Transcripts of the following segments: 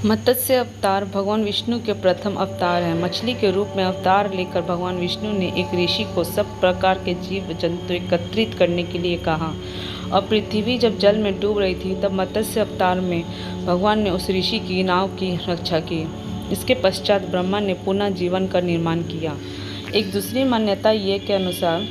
मत्स्य अवतार भगवान विष्णु के प्रथम अवतार हैं। मछली के रूप में अवतार लेकर भगवान विष्णु ने एक ऋषि को सब प्रकार के जीव जंतु एकत्रित करने के लिए कहा और पृथ्वी जब जल में डूब रही थी तब मत्स्य अवतार में भगवान ने उस ऋषि की नाव की रक्षा की। इसके पश्चात ब्रह्मा ने पुनः जीवन का निर्माण किया। एक दूसरी मान्यता ये के अनुसार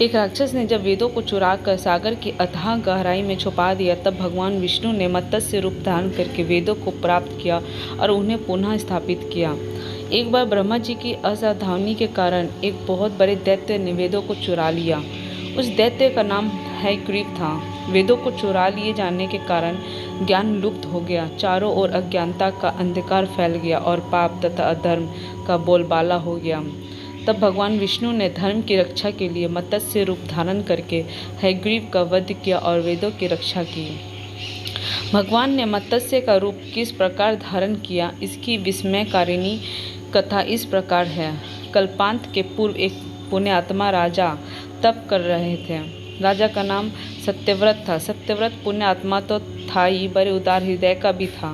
एक राक्षस ने जब वेदों को चुराकर सागर की अथाह गहराई में छुपा दिया तब भगवान विष्णु ने मत्स्य रूप धारण करके वेदों को प्राप्त किया और उन्हें पुनः स्थापित किया। एक बार ब्रह्मा जी की असावधानी के कारण एक बहुत बड़े दैत्य ने वेदों को चुरा लिया। उस दैत्य का नाम हयग्रीव था। वेदों को चुरा लिए जाने के कारण ज्ञान लुप्त हो गया। चारों ओर अज्ञानता का अंधकार फैल गया और पाप तथा अधर्म का बोलबाला हो गया। तब भगवान विष्णु ने धर्म की रक्षा के लिए मत्स्य रूप धारण करके हयग्रीव का वध किया और वेदों की रक्षा की। भगवान ने मत्स्य का रूप किस प्रकार धारण किया, इसकी विस्मयकारिणी कथा इस प्रकार है। कल्पांत के पूर्व एक पुण्यात्मा राजा तप कर रहे थे। राजा का नाम सत्यव्रत था। सत्यव्रत पुण्य आत्मा तो था ही, बड़े उदार हृदय का भी था।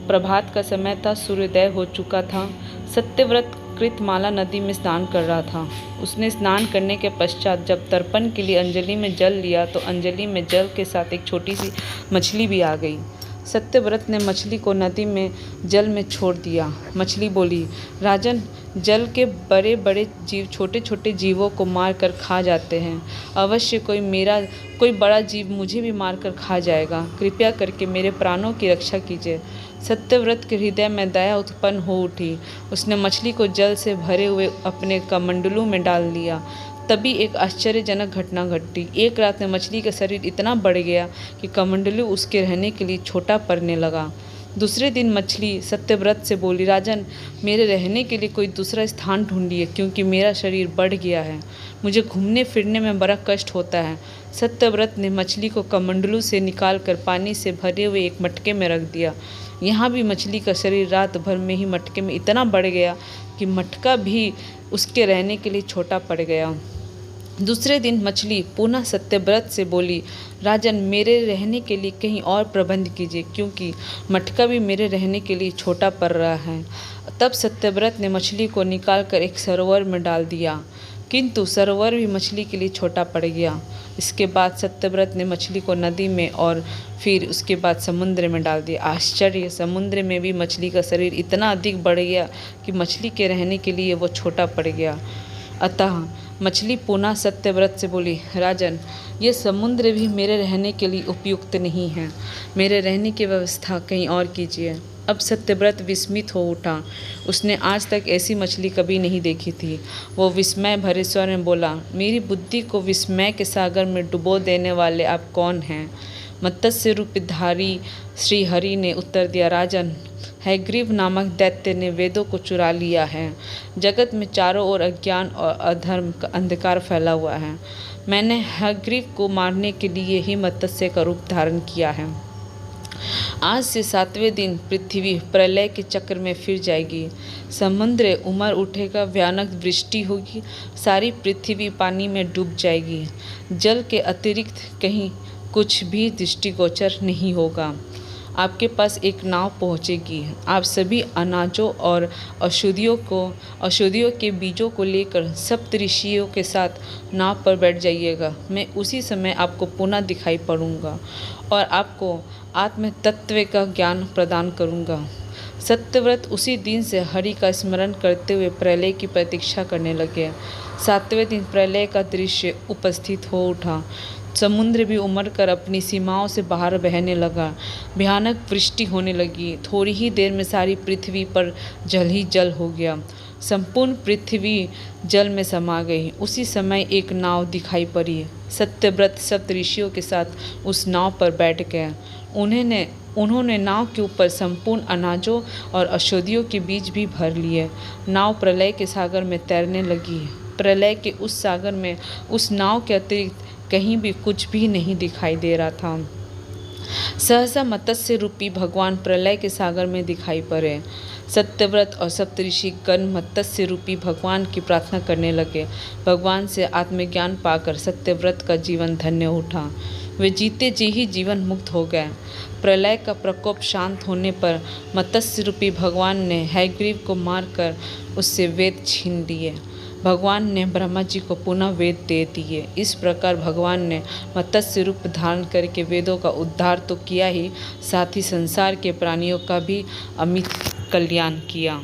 प्रभात का समय था, सूर्योदय हो चुका था। सत्यव्रत कृतमाला नदी में स्नान कर रहा था। उसने स्नान करने के पश्चात जब तर्पण के लिए अंजलि में जल लिया तो अंजलि में जल के साथ एक छोटी सी मछली भी आ गई। सत्यव्रत ने मछली को नदी में जल में छोड़ दिया। मछली बोली, राजन, जल के बड़े बड़े जीव छोटे छोटे जीवों को मार कर खा जाते हैं। अवश्य कोई बड़ा जीव मुझे भी मार कर खा जाएगा। कृपया करके मेरे प्राणों की रक्षा कीजिए। सत्यव्रत के हृदय में दया उत्पन्न हो उठी। उसने मछली को जल से भरे हुए अपने कमंडलू में डाल दिया। तभी एक आश्चर्यजनक घटना घटी। एक रात में मछली का शरीर इतना बढ़ गया कि कमंडलू उसके रहने के लिए छोटा पड़ने लगा। दूसरे दिन मछली सत्यव्रत से बोली, राजन, मेरे रहने के लिए कोई दूसरा स्थान ढूंढिए क्योंकि मेरा शरीर बढ़ गया है। मुझे घूमने फिरने में बड़ा कष्ट होता है। सत्यव्रत ने मछली को कमंडलू से निकालकर पानी से भरे हुए एक मटके में रख दिया। यहाँ भी मछली का शरीर रात भर में ही मटके में इतना बढ़ गया कि मटका भी उसके रहने के लिए छोटा पड़ गया। दूसरे दिन मछली पुनः सत्यव्रत से बोली, राजन, मेरे रहने के लिए कहीं और प्रबंध कीजिए क्योंकि मटका भी मेरे रहने के लिए छोटा पड़ रहा है। तब सत्यव्रत ने मछली को निकालकर एक सरोवर में डाल दिया, किंतु सरोवर भी मछली के लिए छोटा पड़ गया। इसके बाद सत्यव्रत ने मछली को नदी में और फिर उसके बाद समुद्र में डाल दिया। आश्चर्य, समुद्र में भी मछली का शरीर इतना अधिक बढ़ गया कि मछली के रहने के लिए वो छोटा पड़ गया। अतः मछली पुनः सत्यव्रत से बोली, राजन, ये समुद्र भी मेरे रहने के लिए उपयुक्त नहीं है। मेरे रहने की व्यवस्था कहीं और कीजिए। अब सत्यव्रत विस्मित हो उठा। उसने आज तक ऐसी मछली कभी नहीं देखी थी। वो विस्मय भरे स्वर में बोला, मेरी बुद्धि को विस्मय के सागर में डुबो देने वाले आप कौन हैं? मत्स्य रूपधारी श्री हरि ने उत्तर दिया, राजन, हयग्रीव नामक दैत्य ने वेदों को चुरा लिया है। जगत में चारों ओर अज्ञान और अधर्म का अंधकार फैला हुआ है। मैंने हयग्रीव को मारने के लिए ही मत्स्य का रूप धारण किया है। आज से 7वें दिन पृथ्वी प्रलय के चक्र में फिर जाएगी। समुद्र उमड़ उठेगा, भयानक वृष्टि होगी, सारी पृथ्वी पानी में डूब जाएगी। जल के अतिरिक्त कहीं कुछ भी दृष्टिगोचर नहीं होगा। आपके पास एक नाव पहुंचेगी। आप सभी अनाजों और औषधियों के बीजों को लेकर सप्तऋषियों के साथ नाव पर बैठ जाइएगा। मैं उसी समय आपको पुनः दिखाई पड़ूंगा और आपको आत्म तत्व का ज्ञान प्रदान करूंगा। सत्यव्रत उसी दिन से हरि का स्मरण करते हुए प्रलय की प्रतीक्षा करने लगे। 7वें दिन प्रलय का दृश्य उपस्थित हो उठा। समुद्र भी उमड़कर अपनी सीमाओं से बाहर बहने लगा। भयानक वृष्टि होने लगी। थोड़ी ही देर में सारी पृथ्वी पर जल ही जल हो गया। संपूर्ण पृथ्वी जल में समा गई। उसी समय एक नाव दिखाई पड़ी। सत्यव्रत सप्तऋषियों के साथ उस नाव पर बैठ गए। उन्होंने नाव के ऊपर संपूर्ण अनाजों और औषधियों के बीज भी भर लिए। नाव प्रलय के सागर में तैरने लगी। प्रलय के उस सागर में उस नाव के अतिरिक्त कहीं भी कुछ भी नहीं दिखाई दे रहा था। सहसा मत्स्य रूपी भगवान प्रलय के सागर में दिखाई पड़े। सत्यव्रत और सप्तऋषि गण मत्स्य रूपी भगवान की प्रार्थना करने लगे। भगवान से आत्मज्ञान पाकर सत्यव्रत का जीवन धन्य उठा। वे जीते जी ही जीवन मुक्त हो गए। प्रलय का प्रकोप शांत होने पर मत्स्य रूपी भगवान ने हयग्रीव को मारकर उससे वेद छीन लिए। भगवान ने ब्रह्मा जी को पुनः वेद दे दिए। इस प्रकार भगवान ने मत्स्य रूप धारण करके वेदों का उद्धार तो किया ही, साथ ही संसार के प्राणियों का भी अमित कल्याण किया।